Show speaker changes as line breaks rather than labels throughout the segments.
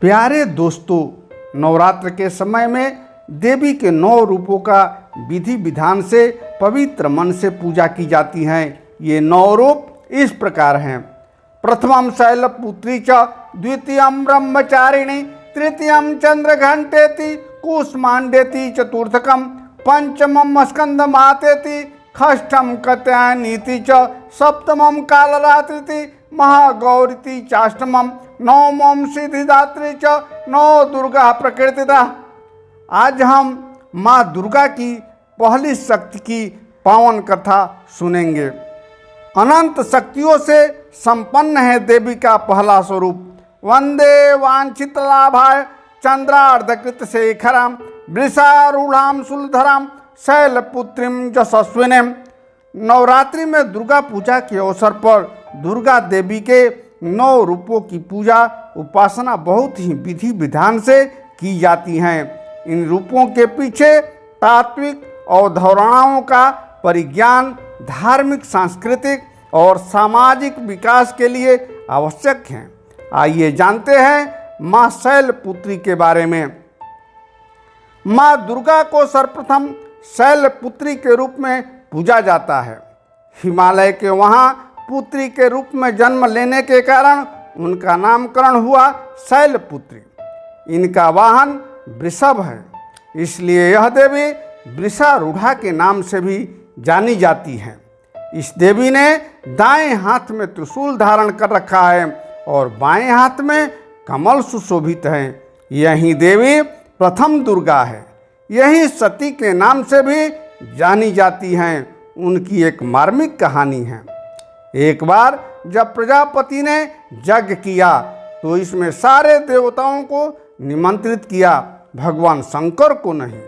प्यारे दोस्तों, नवरात्र के समय में देवी के 9 रूपों का विधि विधान से पवित्र मन से पूजा की जाती है। ये 9 रूप इस प्रकार हैं। प्रथमम शैलपुत्री च, द्वितीयम ब्रह्मचारिणी, तृतीयम चंद्रघंटेति कूष्मांडेति, चतुर्थकम पंचमम स्कंदमातेति, षष्ठम कत्यायनीति च, सप्तमम कालरात्रिति महागौरीति चाष्टमम, नवमम सिद्धिदात्री च, नौ दुर्गा प्रकृतिदा। आज हम माँ दुर्गा की पहली शक्ति की पावन कथा सुनेंगे। अनंत शक्तियों से संपन्न है देवी का पहला स्वरूप। वंदे वांछित लाभाय चंद्रार्धकृत शेखरम, वृषारूढ़ाम शूलधराम, शैलपुत्रीम यशस्विनीम। नवरात्रि में दुर्गा पूजा के अवसर पर दुर्गा देवी के 9 रूपों की पूजा उपासना बहुत ही विधि विधान से की जाती हैं। इन रूपों के पीछे तात्विक अवधारणाओं का परिज्ञान धार्मिक, सांस्कृतिक और सामाजिक विकास के लिए आवश्यक हैं। आइए जानते हैं माँ शैलपुत्री के बारे में। माँ दुर्गा को सर्वप्रथम शैलपुत्री के रूप में पूजा जाता है। हिमालय के वहाँ पुत्री के रूप में जन्म लेने के कारण उनका नामकरण हुआ शैलपुत्री। इनका वाहन वृषभ है, इसलिए यह देवी वृषारूढ़ा के नाम से भी जानी जाती है। इस देवी ने दाएं हाथ में त्रिशूल धारण कर रखा है और बाएं हाथ में कमल सुशोभित है। यही देवी प्रथम दुर्गा है। यही सती के नाम से भी जानी जाती हैं। उनकी एक मार्मिक कहानी है। एक बार जब प्रजापति ने यज्ञ किया तो इसमें सारे देवताओं को निमंत्रित किया, भगवान शंकर को नहीं।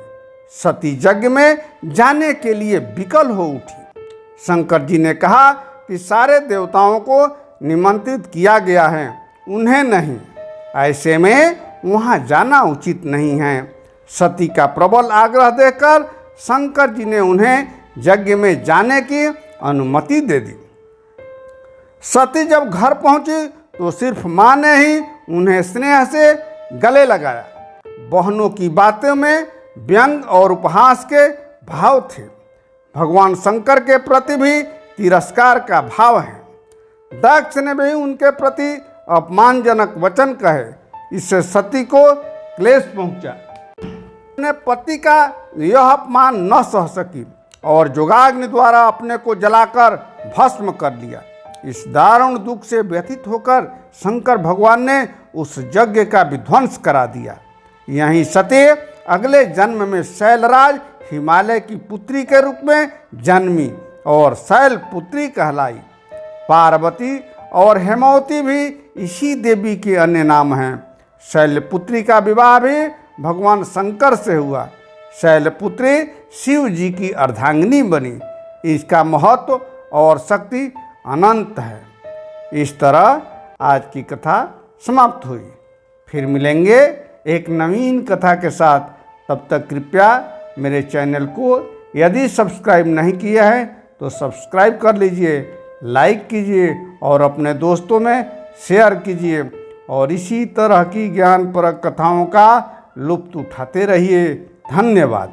सती यज्ञ में जाने के लिए विकल हो उठी। शंकर जी ने कहा कि सारे देवताओं को निमंत्रित किया गया है, उन्हें नहीं। ऐसे में वहाँ जाना उचित नहीं है। सती का प्रबल आग्रह देखकर शंकर जी ने उन्हें यज्ञ में जाने की अनुमति दे दी। सती जब घर पहुंची तो सिर्फ माँ ने ही उन्हें स्नेह से गले लगाया। बहनों की बातों में व्यंग और उपहास के भाव थे। भगवान शंकर के प्रति भी तिरस्कार का भाव है। दक्ष ने भी उनके प्रति अपमानजनक वचन कहे। इससे सती को क्लेश पहुंचा। अपने पति का यह अपमान न सह सकी और जोगाग्नि द्वारा अपने को जलाकर भस्म कर लिया। इस दारुण दुख से व्यथित होकर शंकर भगवान ने उस यज्ञ का विध्वंस करा दिया। यहीं सती अगले जन्म में शैलराज हिमालय की पुत्री के रूप में जन्मी और शैलपुत्री कहलाई। पार्वती और हेमवती भी इसी देवी के अन्य नाम हैं। शैलपुत्री का विवाह भी भगवान शंकर से हुआ। शैलपुत्री शिव जी की अर्धांगिनी बनी। इसका महत्व और शक्ति अनंत है। इस तरह आज की कथा समाप्त हुई। फिर मिलेंगे एक नवीन कथा के साथ। तब तक कृपया मेरे चैनल को यदि सब्सक्राइब नहीं किया है तो सब्सक्राइब कर लीजिए, लाइक कीजिए और अपने दोस्तों में शेयर कीजिए। और इसी तरह की ज्ञानप्रद कथाओं का लुत्फ़ उठाते रहिए। धन्यवाद।